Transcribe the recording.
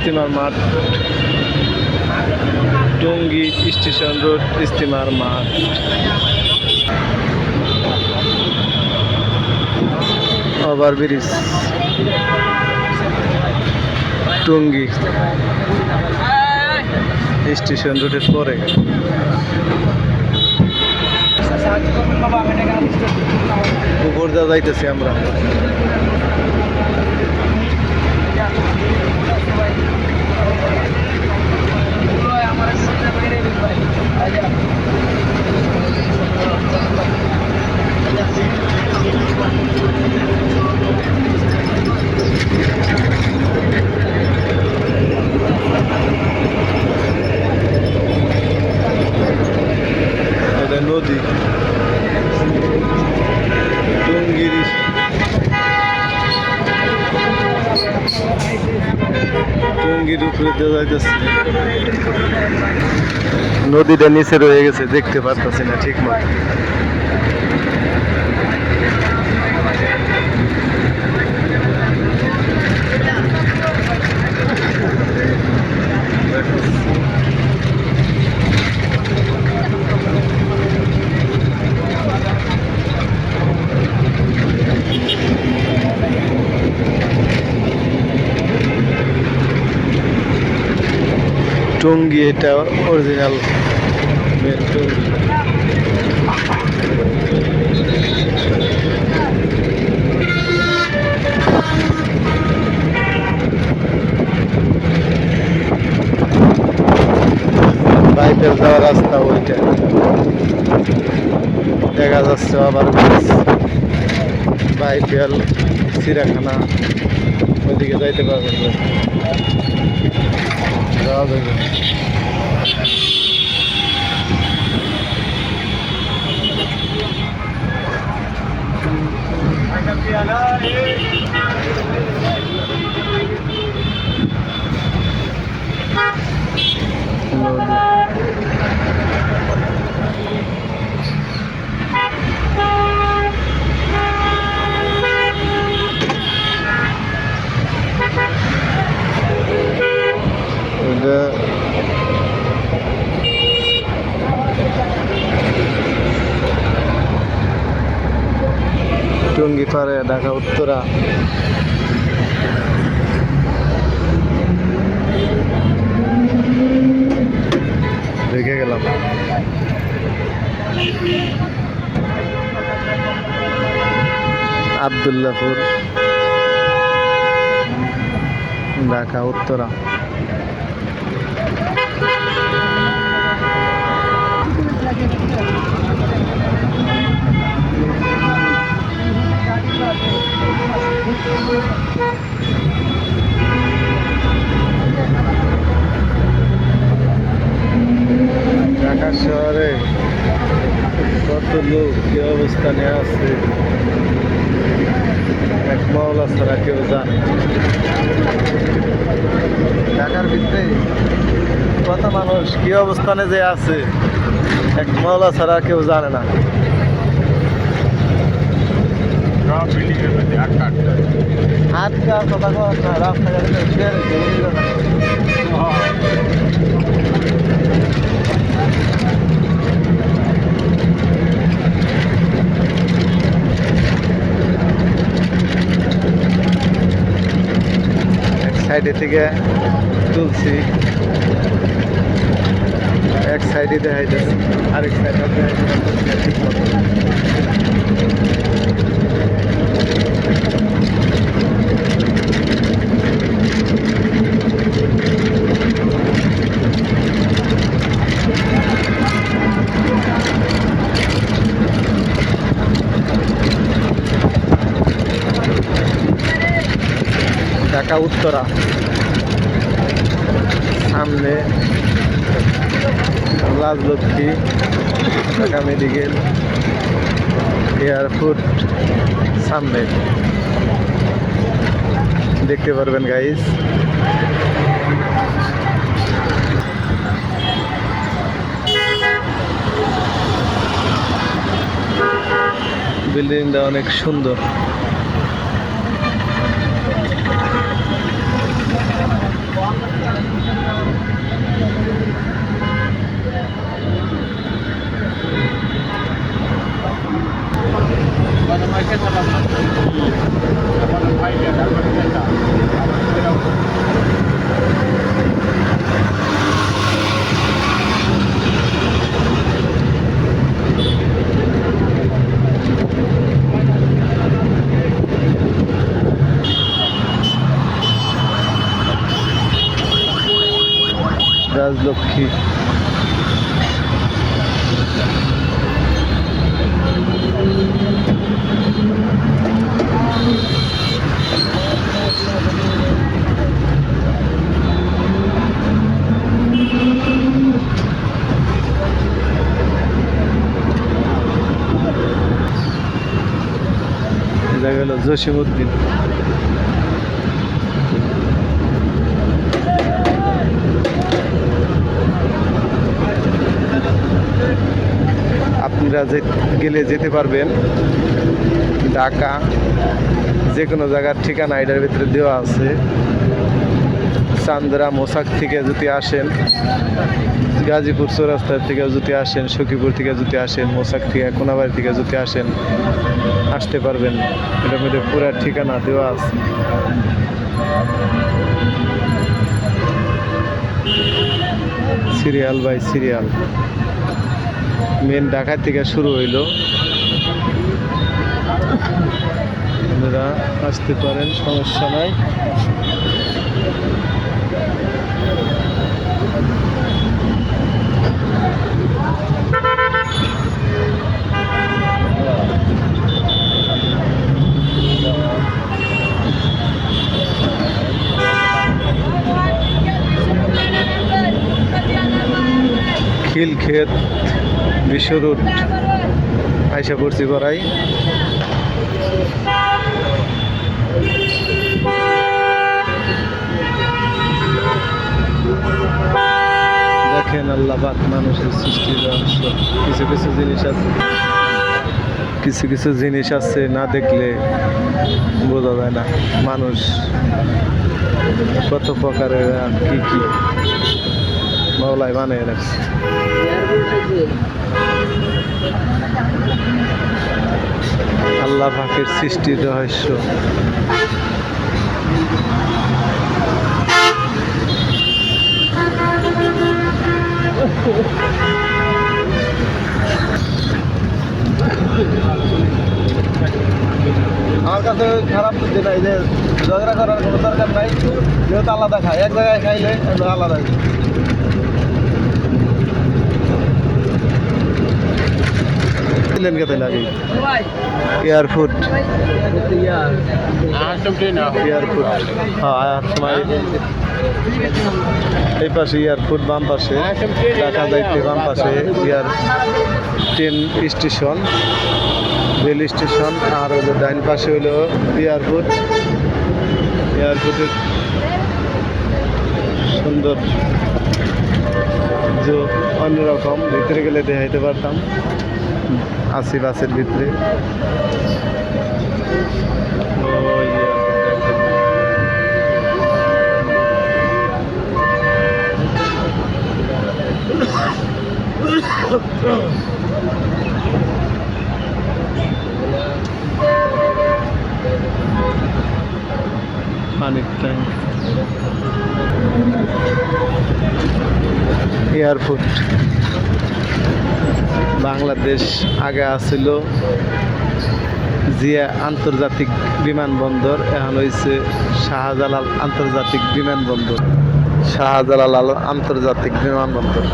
Steamer মাঠ, Tongi station road steamer মাঠ। Overbridge Tongi station রোডের পরে। উপর যা যাইতেছি আমরা। নদী টঙ্গীর উপরে দেওয়া যাইতেছে, নদীটা নিচে রয়ে গেছে, দেখতে পারতেছি না ঠিক মতো। টঙ্গী, এটা অরিজিনাল মেন টঙ্গী। বাইকের যাওয়ার রাস্তা ওইটা দেখা যাচ্ছে। আবার বাইকেল চিড়িয়াখানা ওইদিকে যাইতে পারবেন, যাওয়া যাবে। টঙ্গী পারে ঢাকা উত্তরা। দেখে গেলাম আব্দুল্লাহপুর, ঢাকা উত্তরা। ঢাকা শহরে কত লোক কি অবস্থানে আছে এক মাওলা ছাড়া কেউ জানে। ঢাকার ভিতরে কত মানুষ কি অবস্থানে যে আছে এক মাওলা ছাড়া কেউ জানে না। হাত কথা রাস্তাঘাটে সাইডে থেকে তুলছি, এক সাইডে দেখাইতেছি, আরেক সাইডে ঠিক মতো। ঢাকা উত্তরা, সামনে রাজলক্ষ্মী, ঢাকা মেডিকেল, এয়ারপোর্ট সামনে দেখতে পারবেন গাইস। বিল্ডিংটা অনেক সুন্দর। রাজলক্ষ্মী এটা গেল জসিমউদ্দিন। আপনারা গেলে যেতে পারবেন ঢাকা, যে কোনো জায়গার ঠিকানা এটার ভিতরে দেওয়া আছে। চান্দরা মোসাক থেকে যদি আসেন, গাজীপুর চৌরাস্তার থেকে যদি আসেন, সখীপুর থেকে যদি আসেন, মোসাক থেকে কোনাবাড়ি থেকে যদি আসেন, আসতে পারবেন। এটার মধ্যে পুরো ঠিকানা দেওয়া আছে। Serial by serial main Dhaka থেকে শুরু হইলো। আপনারা আসতে পারেন, সমস্যা নাই। খিলক্ষেত বিশ্ব রোড আইসা পড়ছি করাই। দেখেন আল্লাহ পাক মানুষের সৃষ্টির রহস্য। কিছু কিছু জিনিস আছে, কিছু কিছু জিনিস আছে না দেখলে বোঝা যায় না মানুষ কত প্রকারের কি কি মাওলায় বানিয়ে রাখছে। আল্লাহ পাকের সৃষ্টির রহস্য। আমার কাছে খারাপ বুঝছে না, এই যে ঝগড়া করার কোনো দরকার নাই, যেহেতু আলাদা খায়, এক জায়গায় খাইলে আলাদা। কে লাগে এয়ারফুট এয়ারফুট, হ্যাঁ সময় এই পাশে এয়ারফুট, বাম পাশে ঢাকা যাইতে বাম পাশে air train station, rail station, আর হলো ডাইন পাশে হইলো এয়ারপোর্ট। এয়ারপোর্টের সুন্দর যে অন্যরকম, ভিতরে গেলে দেখাইতে পারতাম। আসি বাসের ভিতরে পানির ট্যাঙ্ক। এয়ারপোর্ট বাংলাদেশ আগে আছিল জিয়া আন্তর্জাতিক বিমানবন্দর, এখন হয়েছে শাহজালাল আন্তর্জাতিক বিমানবন্দর। শাহজালাল আন্তর্জাতিক বিমানবন্দর।